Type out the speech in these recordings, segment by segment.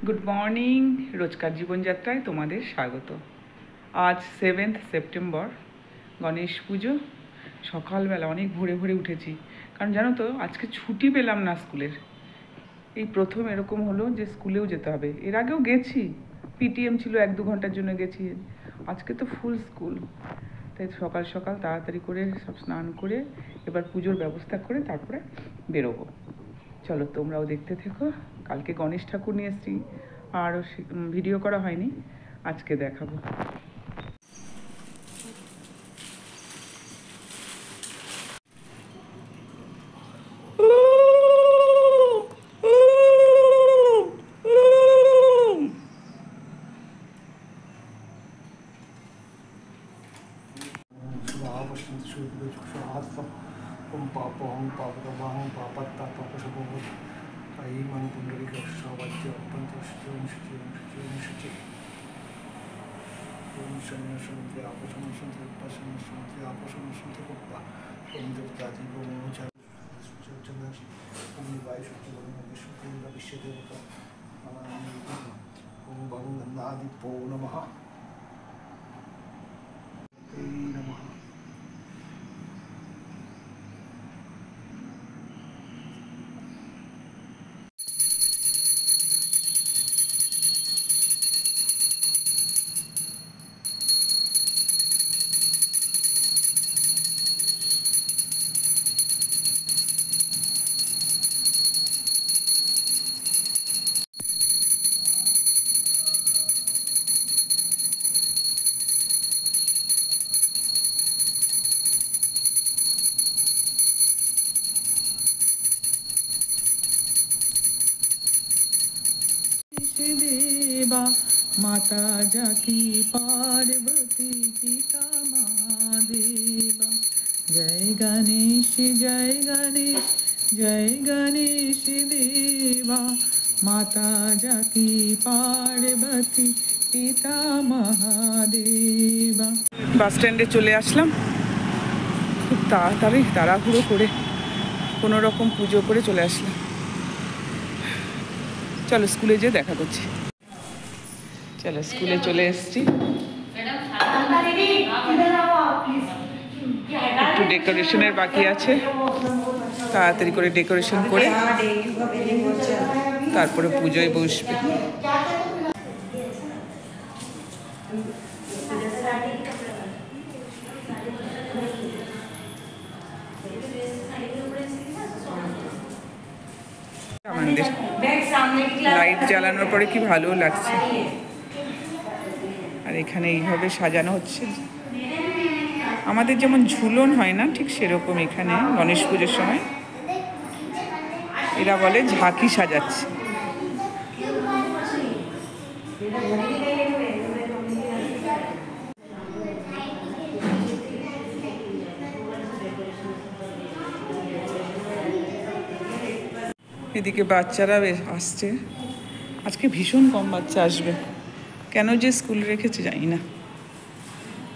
Good morning. রোজকার জীবনযাত্রায় তোমাদের স্বাগত। আজ 7 সেপ্টেম্বর, গণেশ পুজো। সকালবেলা অনেক ভোরে ভোরে উঠেছি, কারণ জানো তো আজকে ছুটি পেলাম না স্কুলের। এই প্রথম এরকম হলো যে স্কুলেও যেতে হবে। এর আগেও গেছি, পিটিএম ছিল 1-2 ঘন্টার জন্য গেছি, আজকে তো ফুল স্কুল। তাই সকাল সকাল তাড়াতাড়ি করে সব স্নান করে এবার পুজোর ব্যবস্থা করে তারপরে বেরোবো। চলো তোমরাও দেখতে থেকো। কালকে গণেশ ঠাকুর নিয়ে এসেছি, আরও ভিডিও করা হয়নি, আজকে দেখাবো। ओम पापोहं पापदमाहं पापत्ता पापशुभोः ऐं मणिपुण्डरीकक्षवाच्य पञ्चशुचिं शुचिं शुचिं शुचि ओम शन्नशन्ति आपशन्नशन्ति उपशन्नशन्ति आपशन्नशन्ति कुप्पा ओम देवताजी गोमोचा सुचनाशि ओम निवायुशुचि विश्वकुंड विश्वदेवता ओम भगवन्नादिपो नमः नमः। देवा माता जाकी पार्वती पिता महादेवा। जय गणेश जय गणेश जय गणेश देवा माता जाकी पार्वती पिता महादेवा। বাস স্ট্যান্ডে চলে আসলাম, খুব তাড়াতাড়ি তাড়াহুড়ো করে কোনো রকম পুজো করে চলে আসলাম। চলো স্কুলে যেয়ে দেখা করছি। চলো স্কুলে চলে এসেছি, একটু ডেকোরেশনের বাকি আছে, তাড়াতাড়ি করে ডেকোরেশন করে তারপরে পুজোয় বসবে। আমাদের লাইট জ্বালানোর পরে কি ভালো লাগছে, আর এখানে এইভাবে সাজানো হচ্ছে। আমাদের যেমন ঝুলন হয় না, ঠিক সেরকম এখানে গণেশ পুজোর সময় এরা বলে ঝাঁকি সাজাচ্ছে। এদিকে বাচ্চারা বেশ আসছে, আজকে ভীষণ কম বাচ্চা আসবে, কেন যে স্কুল রেখেছে জানি না।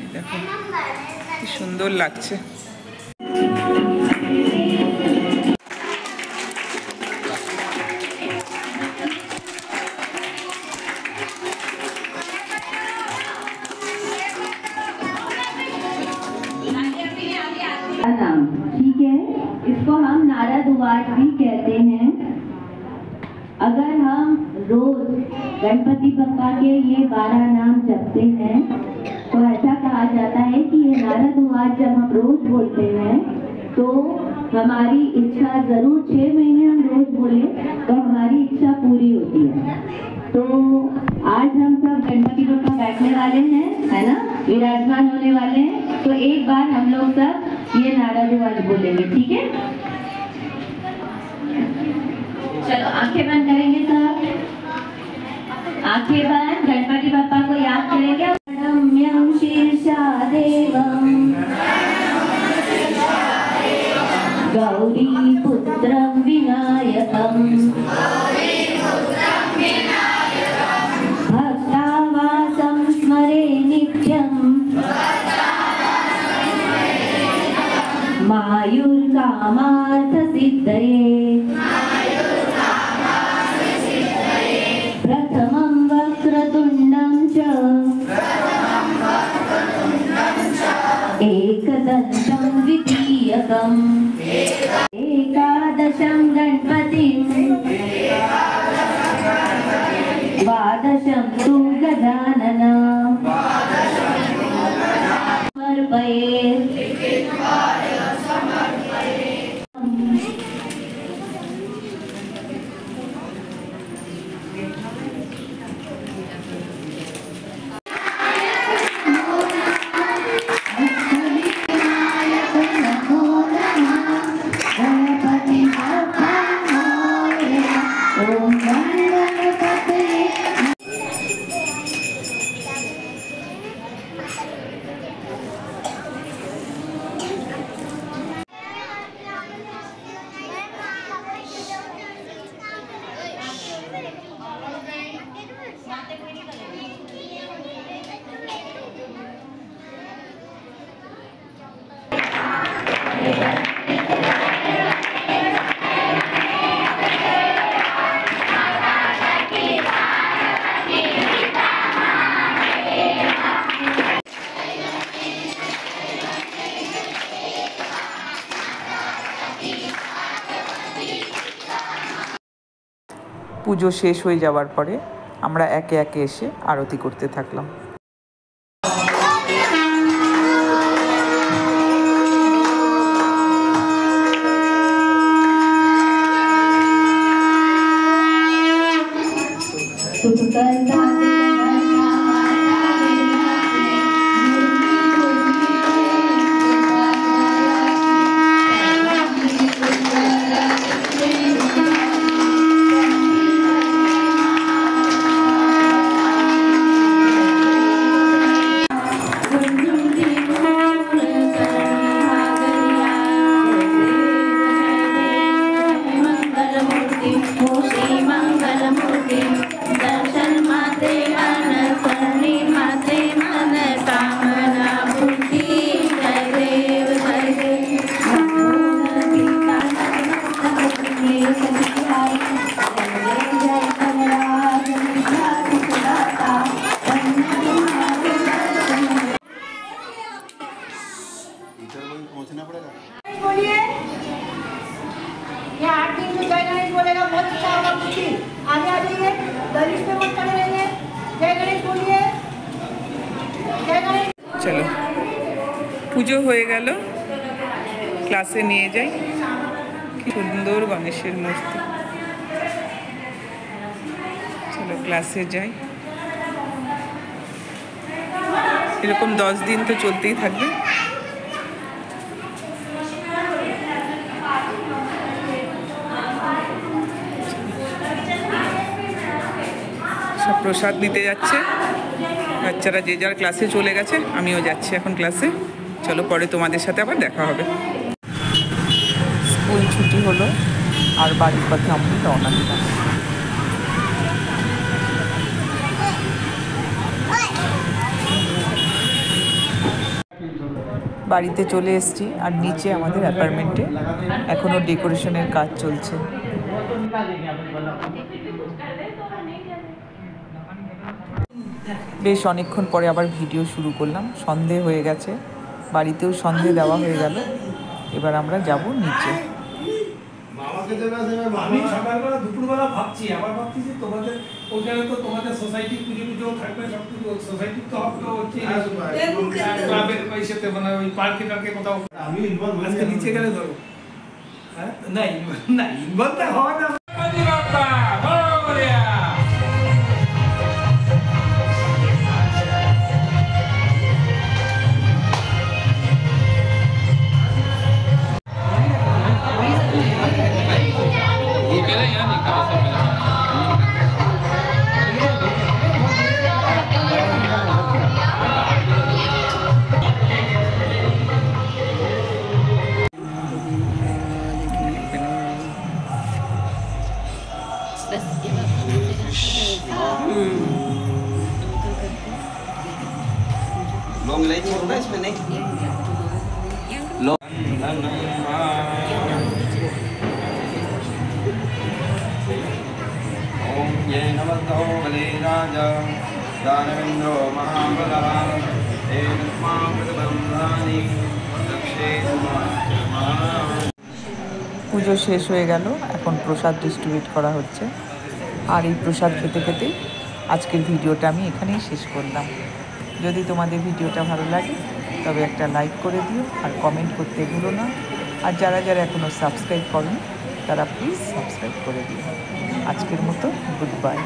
এই দেখো কি সুন্দর লাগছে। ठीक है, इसको हम नारद उवाच भी कहते हैं। अगर हम रोज गणपति बप्पा के ये 12 नाम जपते हैं तो ऐसा कहा जाता है कि ये नारद उवाच जब हम रोज बोलते हैं तो हमारी इच्छा जरूर 6 महीने हम रोज बोले तो हमारी इच्छा पूरी होती है। तो आज हम सब गणपति बप्पा बैठने वाले हैं, है ना, विराजमान होने वाले हैं, तो एक बार हम लोग सब ये नारद उवाच बोलेंगे, ठीक है? चलो आंखें बंद करेंगे सब, आंखें बंद, गणपति बप्पा को याद करेंगे। रम्यं शीर्षादेवं गौरी पुत्रं विनायकं भक्तावासं स्मरे नित्यं मायुर्कामार्थसिद्धये। एकदन्तं द्वितीयकम् एकादशं गणपतिं द्वादशं तु गजाननं समर्पयेत्। পুজো শেষ হয়ে যাওয়ার পরে আমরা একে একে এসে আরতি করতে থাকলাম। बोलिए ये 8 दिन में जय गणेश बोलेगा, बहुत अच्छा होगा। कुछ आगे आ जाइए, दलित पे मत खड़े रहिए। जय गणेश बोलिए, जय गणेश। চলো পুজো হয়ে গেল, ক্লাসে নিয়ে যাই। কি সুন্দর গণেশের মূর্তি। চলো ক্লাসে যাই। এরকম 10 দিন তো চলতেই থাকবে। সব প্রসাদ নিতে যাচ্ছে বাচ্চারা, যে যার ক্লাসে চলে গেছে। আমিও যাচ্ছি এখন ক্লাসে। চলো পরে তোমাদের সাথে আবার দেখা হবে। স্কুল ছুটি হলো আর বাড়ির পথে আমরা রওনা দিলাম। বাড়িতে চলে এসেছি আর নিচে আমাদের অ্যাপার্টমেন্টে এখনও ডেকোরেশনের কাজ চলছে। বেশ অনেকক্ষণ পরে আবার ভিডিও শুরু করলাম। সন্ধে হয়ে গেছে, বাড়িতেও সন্ধে দেওয়া হয়ে গেল। এবার আমরা যাব নিচে। আমি সকালবেলা দুপুরবেলা ভাবছি, আবার ভাবছি যে তোমাদের ওখানে তো তোমাদের সোসাইটি পুজো থাকবে, সব কিছু সোসাইটি তো হচ্ছে ক্লাবের পয়সাতে, মানে ওই পার্কে টার্কে কোথাও আমি ইনভলভ আজকে নিচে গেলে ধরো। হ্যাঁ না ইনভলভ হয় না। Long lấy một cái bên này. Long. Om Ye Namato Bali Raja दानवेन्द्रो महाबलवान् तेन मां प्रतिबन्धानि পুজো শেষ হয়ে গেল, এখন প্রসাদ ডিস্ট্রিবিউট করা হচ্ছে। আর এই প্রসাদ খেতে খেতে আজকের ভিডিওটা আমি এখানেই শেষ করলাম। যদি তোমাদের ভিডিওটা ভালো লাগে তবে একটা লাইক করে দিও আর কমেন্ট করতে ভুলো না। আর যারা যারা এখনও সাবস্ক্রাইব করনি তারা প্লিজ সাবস্ক্রাইব করে দিও। আজকের মতো গুড বাই।